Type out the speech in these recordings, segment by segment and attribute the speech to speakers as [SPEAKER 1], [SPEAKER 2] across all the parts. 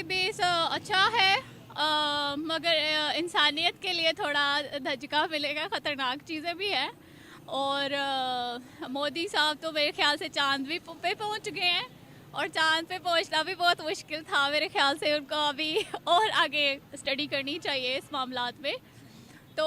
[SPEAKER 1] ये बेस अच्छा है, मगर इंसानियत के लिए थोड़ा धचका मिलेगा, ख़तरनाक चीज़ें भी हैं। और मोदी साहब तो मेरे ख्याल से चांद भी पे पहुंच गए हैं, और चांद पे पहुंचना भी बहुत मुश्किल था मेरे ख्याल से। उनको अभी और आगे स्टडी करनी चाहिए इस मामलात में। तो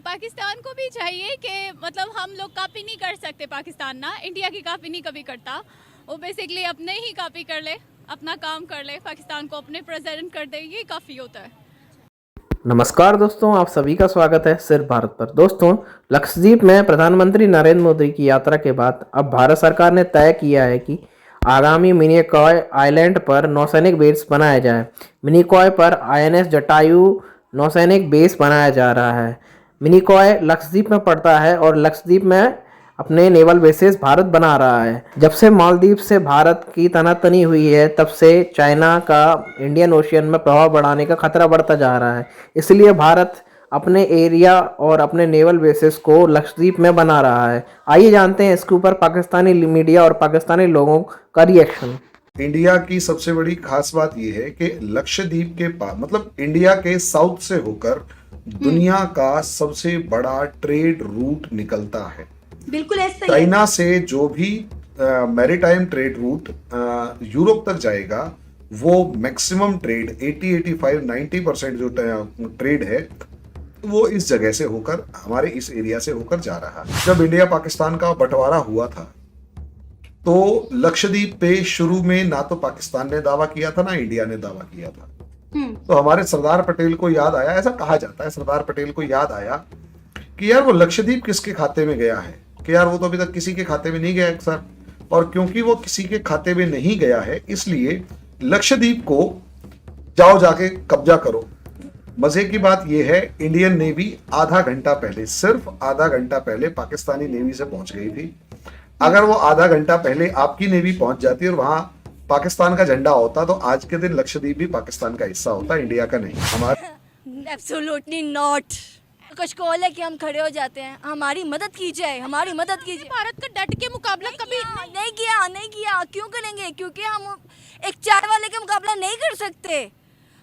[SPEAKER 1] पाकिस्तान को भी चाहिए कि मतलब हम लोग कॉपी नहीं कर सकते, पाकिस्तान ना इंडिया की कॉपी नहीं कभी करता, वो बेसिकली अपने ही कॉपी कर ले, अपना काम कर ले, पाकिस्तान को अपने प्रेजेंट कर दे, ये काफ़ी होता है।
[SPEAKER 2] नमस्कार दोस्तों, आप सभी का स्वागत है सिर्फ भारत पर। दोस्तों, लक्षद्वीप में प्रधानमंत्री नरेंद्र मोदी की यात्रा के बाद अब भारत सरकार ने तय किया है कि आगामी मिनिकॉय आइलैंड पर नौसैनिक बेस बनाया जाए। मिनिकॉय पर आईएनएस जटायु नौसैनिक बेस बनाया जा रहा है। मिनिकॉय लक्षद्वीप में पड़ता है और लक्षद्वीप में अपने नेवल बेसेस भारत बना रहा है। जब से मालदीव से भारत की तनातनी हुई है, तब से चाइना का इंडियन ओशियन में प्रभाव बढ़ाने का खतरा बढ़ता जा रहा है। इसलिए भारत अपने एरिया और अपने नेवल बेसिस को लक्षद्वीप में बना रहा है। आइए जानते हैं इसके ऊपर पाकिस्तानी मीडिया और पाकिस्तानी लोगों का रिएक्शन।
[SPEAKER 3] इंडिया की सबसे बड़ी खास बात यह है कि लक्षद्वीप के पास मतलब इंडिया के साउथ से होकर दुनिया का सबसे बड़ा ट्रेड रूट निकलता है।
[SPEAKER 4] बिल्कुल ऐसा ही है।
[SPEAKER 3] चाइना से जो भी मैरीटाइम ट्रेड रूट यूरोप तक जाएगा, वो मैक्सिमम ट्रेड 80-85-90% जो ट्रेड है वो इस जगह से होकर, हमारे इस एरिया से होकर जा रहा है। जब इंडिया पाकिस्तान का बंटवारा हुआ था तो लक्षद्वीप पे शुरू में ना तो पाकिस्तान ने दावा किया था ना इंडिया ने दावा किया था। तो हमारे सरदार पटेल को याद आया, ऐसा कहा जाता है, सरदार पटेल को याद आया कि यार वो लक्षद्वीप किसके खाते में गया है, कि यार वो तो अभी तक किसी के खाते में नहीं गया सर। और क्योंकि वो किसी के खाते में नहीं गया है, इसलिए लक्षद्वीप को जाओ जाके कब्जा करो। मजे की बात यह है, इंडियन नेवी आधा घंटा पहले, सिर्फ आधा घंटा पहले पाकिस्तानी नेवी से पहुंच गई थी। अगर वो आधा घंटा पहले आपकी नेवी पहुंच जाती और वहां पाकिस्तान का झंडा होता, तो आज के दिन लक्षद्वीप भी पाकिस्तान का हिस्सा होता, इंडिया का नहीं। हमारा
[SPEAKER 4] एब्सोल्युटली नॉट। कशकोल है कि हम खड़े हो जाते हैं, हमारी मदद कीजिए, हमारी मदद कीजिए।
[SPEAKER 1] भारत का डट के मुकाबला कभी
[SPEAKER 4] नहीं किया। क्यों करेंगे? क्योंकि हम एक चाय वाले का मुकाबला नहीं कर सकते।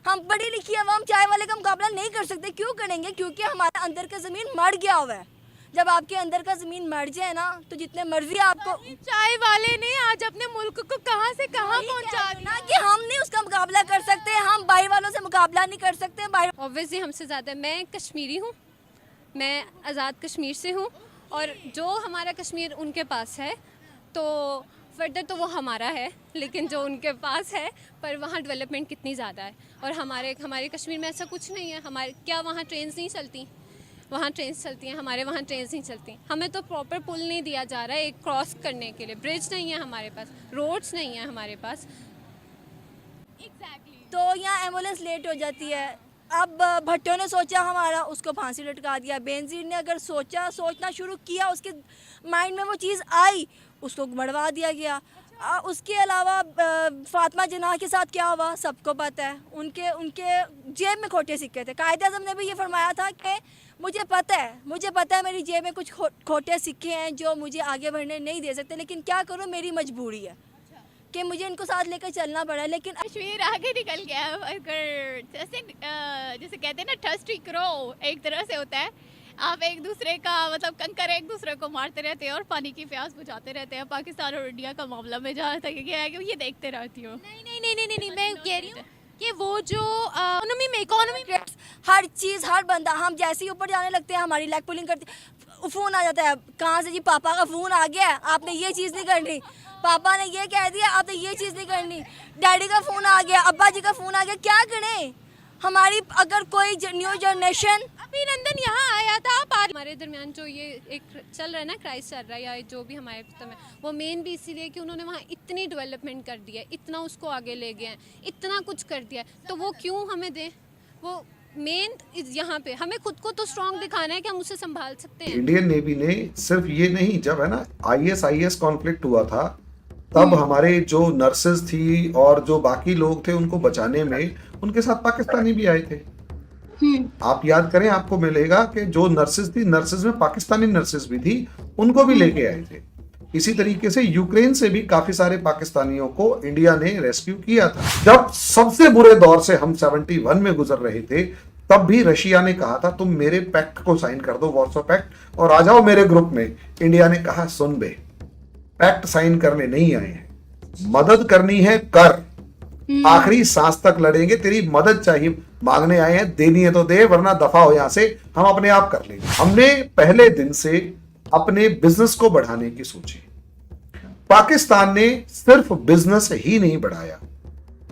[SPEAKER 4] हम पढ़ी लिखी आवाम चाय वाले का मुकाबला नहीं कर सकते। क्यों करेंगे? क्योंकि हमारे अंदर का ज़मीन मर गया हुआ है। जब आपके अंदर का ज़मीन मर जाए ना, तो जितने मर्जी आपको,
[SPEAKER 1] चाय वाले ने आज अपने मुल्क को कहां से कहां पहुंचा दिया
[SPEAKER 4] ना कि हम नहीं उसका मुकाबला कर सकते, हम बाहर वालों से मुकाबला नहीं कर सकते। बाहर
[SPEAKER 5] ऑब्वियसली हमसे ज़्यादा। मैं कश्मीरी हूँ, मैं आज़ाद कश्मीर से हूँ, और जो हमारा कश्मीर उनके पास है तो फर्दर तो वो हमारा है, लेकिन जो उनके पास है, पर वहाँ डेवलपमेंट कितनी ज़्यादा है। और हमारे कश्मीर में ऐसा कुछ नहीं है। हमारे क्या वहाँ ट्रेन्स नहीं चलती? वहाँ ट्रेन्स चलती हैं, हमारे वहाँ ट्रेन्स नहीं चलती। हमें तो प्रॉपर पुल नहीं दिया जा रहा है एक क्रॉस करने के लिए। ब्रिज नहीं है हमारे पास, रोड्स नहीं है हमारे पास।
[SPEAKER 4] तो यहाँ एम्बुलेंस लेट हो जाती है। अब भट्टो ने सोचा हमारा, उसको फांसी लटका दिया। बेनजीर ने अगर सोचना शुरू किया, उसके माइंड में वो चीज़ आई, उसको मरवा दिया गया। उसके अलावा फातिमा जनाह के साथ क्या हुआ सबको पता है। उनके जेब में खोटे सिक्के थे। कायद-ए-आज़म ने भी ये फरमाया था कि मुझे पता है मेरी जेब में कुछ खोटे सिक्के हैं जो मुझे आगे बढ़ने नहीं दे सकते, लेकिन क्या करूँ, मेरी मजबूरी है कि मुझे इनको साथ लेकर चलना पड़ा। लेकिन
[SPEAKER 1] कश्मीर आगे निकल गया। अगर जैसे कहते हैं ना, ट्रस्ट रो एक तरह से होता है। आप एक दूसरे का मतलब कंकर एक दूसरे को मारते रहते हैं और पानी की प्यास बुझाते रहते हैं। पाकिस्तान और इंडिया का मामला में जहाँ तक ये है कि ये देखते रहती हूँ।
[SPEAKER 5] नहीं, मैं कह रही हूँ कि वो जो इकोनॉमी
[SPEAKER 4] हर चीज़, हर बंदा, हम जैसे ही ऊपर जाने लगते हैं हमारी लेग पुलिंग करती, फ़ोन आ जाता है। कहाँ से जी? पापा का फ़ोन आ गया, आपने ये चीज़ नहीं करनी। पापा ने ये कह दिया, आपने ये चीज़ नहीं करनी। डैडी का फ़ोन आ गया, अब्बा जी का फ़ोन आ गया। क्या करें? हमारी अगर कोई न्यू जनरेशन,
[SPEAKER 5] अभिनंदन यहाँ आया था, हमारे दरमियान जो ये एक चल रहा है ना, क्राइसिस चल रहा है, या जो भी हमारे सिस्टम है, वो मेन भी इसीलिए कि उन्होंने वहाँ इतनी डेवलपमेंट कर दी है, इतना उसको आगे ले गए हैं, इतना कुछ कर दिया है, तो वो क्यों हमें दें? वो मेन यहाँ पे हमें खुद को तो स्ट्रॉन्ग दिखाना है कि हम उसे संभाल सकते हैं।
[SPEAKER 3] इंडियन नेवी ने सिर्फ ये नहीं, जब है ना ISIS कॉन्फ्लिक्ट हुआ था, तब हमारे जो नर्सेज थी और जो बाकी लोग थे, उनको बचाने में उनके साथ पाकिस्तानी भी आए थे। आप याद करें, आपको मिलेगा कि जो नर्सेज थी, नर्सेज में पाकिस्तानी नर्सेज भी थी, उनको भी लेके आए थे। इसी तरीके से यूक्रेन से भी काफी सारे पाकिस्तानियों को इंडिया ने रेस्क्यू किया था। जब सबसे बुरे दौर से हम 71 में गुजर रहे थे, तब भी रशिया ने कहा था तुम मेरे पैक्ट को साइन कर दो, वॉर्सो पैक्ट, और आ जाओ मेरे ग्रुप में। इंडिया ने कहा सुन बे, पैक्ट साइन करने नहीं आए हैं, मदद करनी है कर, आखिरी सांस तक लड़ेंगे, तेरी मदद चाहिए, मांगने आए हैं, देनी है तो दे, वरना दफा हो यहां से, हम अपने आप कर लेंगे। हमने पहले दिन से अपने बिजनेस को बढ़ाने की सोची। पाकिस्तान ने सिर्फ बिजनेस ही नहीं बढ़ाया,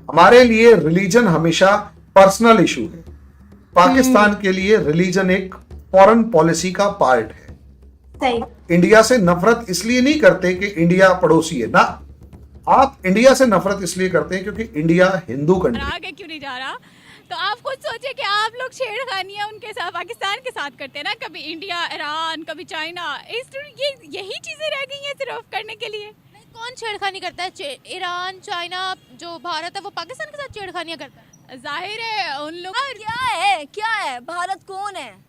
[SPEAKER 3] हमारे लिए रिलीजन हमेशा पर्सनल इशू है। पाकिस्तान के लिए रिलीजन एक फॉरेन पॉलिसी का पार्ट है।
[SPEAKER 6] सही।
[SPEAKER 3] इंडिया से नफरत इसलिए नहीं करते कि इंडिया पड़ोसी है ना, आप इंडिया से नफरत इसलिए करते हैं क्योंकि इंडिया हिंदू कंट्री।
[SPEAKER 1] आगे क्यों नहीं जा रहा? तो आप खुद सोचिए कि आप लोग छेड़खानियां उनके साथ, पाकिस्तान के साथ करते हैं ना, कभी इंडिया, ईरान, कभी चाइना, ये यही चीजें रह गई हैं सिर्फ करने के लिए।
[SPEAKER 6] कौन छेड़खानी करता है? ईरान, चाइना, जो भारत है वो पाकिस्तान के साथ छेड़खानियां करता है।
[SPEAKER 1] जाहिर है उन लोग
[SPEAKER 4] क्या है भारत कौन है?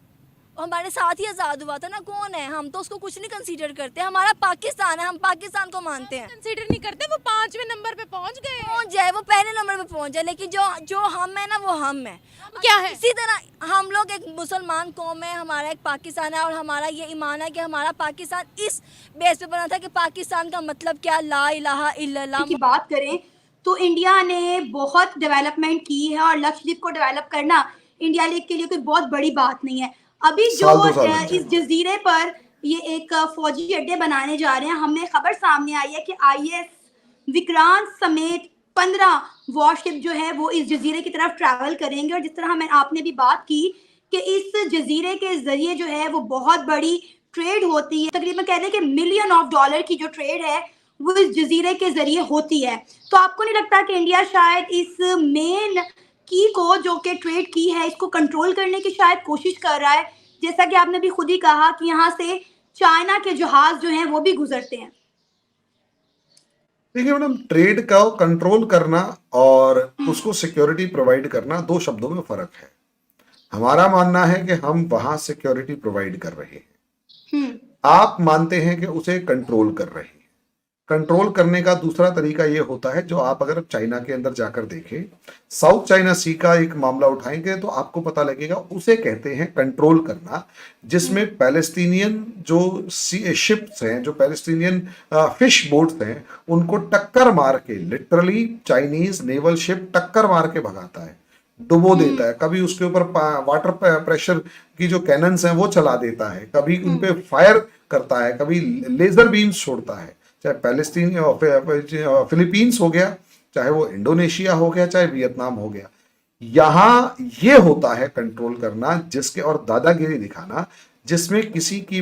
[SPEAKER 4] हमारे साथ ही आज़ाद हुआ था ना, कौन है? हम तो उसको कुछ नहीं कंसीडर करते, हमारा पाकिस्तान है, हम पाकिस्तान को मानते हैं।
[SPEAKER 6] कंसीडर नहीं करते, वो 5वें नंबर पे पहुंच गए।
[SPEAKER 4] पहुंच जाए, वो पहले नंबर पे पहुंच जाए, लेकिन जो हम है ना वो हम है।
[SPEAKER 6] क्या है?
[SPEAKER 4] इसी तरह हम लोग एक मुसलमान कौम है, हमारा एक पाकिस्तान है, और हमारा ये ईमान है कि हमारा पाकिस्तान इस बेस पे बना था कि पाकिस्तान का मतलब क्या, ला इलाहा इल्लल्लाह
[SPEAKER 7] की बात करें तो इंडिया ने बहुत डेवलपमेंट की है, और लक्षद्वीप को डेवलप करना इंडिया के लिए कोई बहुत बड़ी बात नहीं है। अभी जो इस जजीरे पर ये एक फौजी अड्डे बनाने जा रहे हैं, हमने खबर सामने आई है कि IS विक्रांत समेत 15 वॉरशिप जो है वो इस जजीरे की तरफ ट्रैवल करेंगे। और जिस तरह आपने भी बात की कि इस जजीरे के जरिए जो है वो बहुत बड़ी ट्रेड होती है, तकरीबन कहते हैं कि $मिलियन की जो ट्रेड है वो इस जजीरे के जरिए होती है। तो आपको नहीं लगता कि इंडिया शायद इस मेन की को जो कि ट्रेड की है इसको कंट्रोल करने की शायद कोशिश कर रहा है, जैसा कि आपने भी खुद ही कहा कि यहाँ से चाइना के जहाज जो हैं वो भी गुजरते हैं।
[SPEAKER 3] देखिए मैडम, ट्रेड का कंट्रोल करना और उसको सिक्योरिटी प्रोवाइड करना, दो शब्दों में फर्क है। हमारा मानना है कि हम वहां सिक्योरिटी प्रोवाइड कर रहे हैं, आप मानते हैं कि उसे कंट्रोल कर रहे हैं। कंट्रोल करने का दूसरा तरीका यह होता है, जो आप अगर चाइना के अंदर जाकर देखें, साउथ चाइना सी का एक मामला उठाएंगे तो आपको पता लगेगा, उसे कहते हैं कंट्रोल करना, जिसमें पैलेस्टीनियन जो शिप्स हैं, जो पैलेस्टीनियन फिश बोट्स हैं, उनको टक्कर मार के, लिटरली चाइनीज नेवल शिप टक्कर मार के भगाता है, डुबो देता है, कभी उसके ऊपर वाटर प्रेशर की जो कैनन्स हैं वो चला देता है, कभी उन पे फायर करता है, कभी लेजर बीम्स छोड़ता है, चाहे पैलेस्टीन फिलीपींस हो गया, चाहे वो इंडोनेशिया हो गया, चाहे वियतनाम हो गया। यहां ये होता है कंट्रोल करना, जिसके और दादागिरी दिखाना, जिसमें किसी की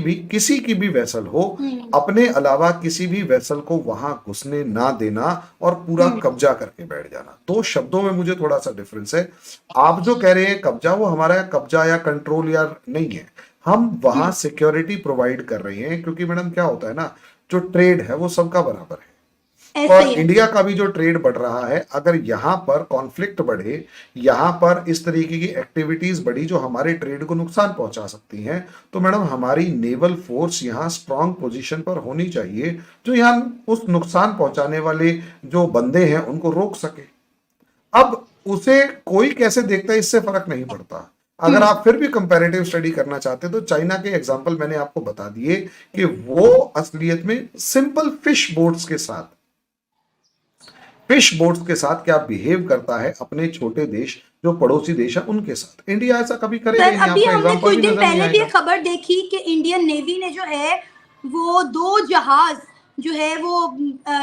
[SPEAKER 3] भी वेसल हो, अपने अलावा किसी भी वेसल को वहां घुसने ना देना और पूरा कब्जा करके बैठ जाना। दो शब्दों में मुझे थोड़ा सा डिफरेंस है। आप जो कह रहे हैं कब्जा, वो हमारा कब्जा या कंट्रोल या नहीं है, हम वहां सिक्योरिटी प्रोवाइड कर रहे हैं, क्योंकि मैडम क्या होता है ना, जो ट्रेड है वो सबका बराबर है, और इंडिया का भी जो ट्रेड बढ़ रहा है, अगर यहाँ पर कॉन्फ्लिक्ट बढ़े, यहाँ पर इस तरीके की एक्टिविटीज बढ़ी जो हमारे ट्रेड को नुकसान पहुंचा सकती हैं, तो मैडम हमारी नेवल फोर्स यहाँ स्ट्रांग पोजीशन पर होनी चाहिए, जो यहाँ उस नुकसान पहुंचाने वाले जो बंदे हैं उनको रोक सके। अब उसे कोई कैसे देखता है इससे फर्क नहीं पड़ता। अगर आप फिर भी कंपैरेटिव स्टडी करना चाहते हैं तो चाइना के एग्जांपल मैंने आपको बता दिए कि वो असलियत में सिंपल फिश बोट्स के साथ क्या बिहेव करता है अपने छोटे देश जो पड़ोसी देश है उनके साथ। इंडिया ऐसा कभी करेगा नहीं।
[SPEAKER 7] अभी हमने कुछ दिन पहले भी खबर देखी कि इंडियन नेवी ने जो है वो 2 जहाज जो है वो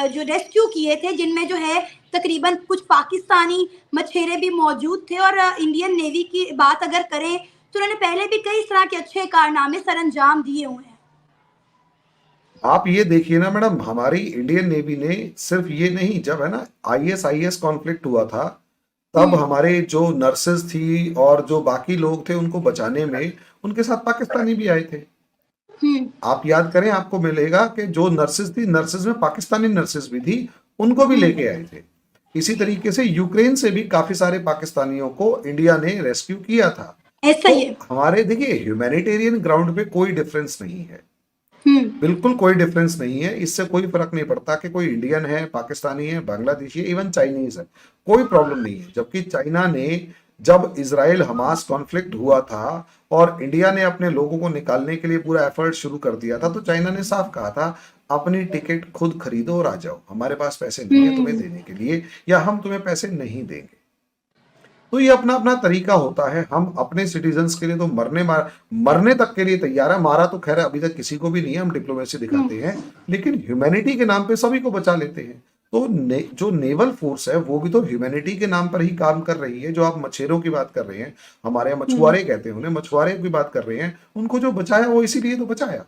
[SPEAKER 7] जो रेस्क्यू किए थे, जिनमें जो है तकरीबन कुछ पाकिस्तानी मछेरे भी मौजूद थे। और इंडियन नेवी की बात अगर करें तो उन्होंने पहले भी कई तरह के अच्छे कारनामे सरअंजाम दिए हुए हैं।
[SPEAKER 3] आप ये देखिए ना मैडम, हमारी इंडियन नेवी ने सिर्फ ये नहीं, जब है ना IS कॉन्फ्लिक्ट हुआ था, तब हमारे जो नर्सेज थी और जो बाकी लोग थे उनको बचाने में उनके साथ पाकिस्तानी भी आए थे। आप याद करें, आपको मिलेगा कि जो नर्सेज थी, नर्सेज में पाकिस्तानी नर्सेज भी थी, उनको भी लेके आए थे। इसी तरीके से यूक्रेन से भी काफी सारे पाकिस्तानियों को इंडिया ने रेस्क्यू किया था।
[SPEAKER 7] ऐसा ही है।
[SPEAKER 3] हमारे देखिए ह्यूमैनिटेरियन ग्राउंड पे कोई डिफरेंस नहीं है। बिल्कुल कोई डिफरेंस नहीं है, इससे कोई फर्क नहीं पड़ता कि कोई इंडियन है, पाकिस्तानी है, बांग्लादेशी है, इवन चाइनीज है, कोई प्रॉब्लम नहीं है। जबकि चाइना ने, जब इजराइल हमास कॉन्फ्लिक्ट हुआ था और इंडिया ने अपने लोगों को निकालने के लिए पूरा एफर्ट शुरू कर दिया था, तो चाइना ने साफ कहा था अपनी टिकट खुद खरीदो और आ जाओ, हमारे पास पैसे नहीं है तुम्हें देने के लिए, या हम तुम्हें पैसे नहीं देंगे। तो ये अपना अपना तरीका होता है। हम अपने सिटीजन्स के लिए तो मरने तक के लिए तैयार है। मारा तो खैर अभी तक किसी को भी नहीं है, हम डिप्लोमेसी दिखाते हैं, लेकिन ह्यूमैनिटी के नाम पे सभी को बचा लेते हैं। तो जो नेवल फोर्स है वो भी तो ह्यूमैनिटी के नाम पर ही काम कर रही है। जो आप मछेरों की बात कर रहे हैं, हमारे यहाँ मछुआरे कहते हैं उन्हें, मछुआरे की बात कर रहे हैं, उनको जो बचाया वो इसीलिए तो बचाया।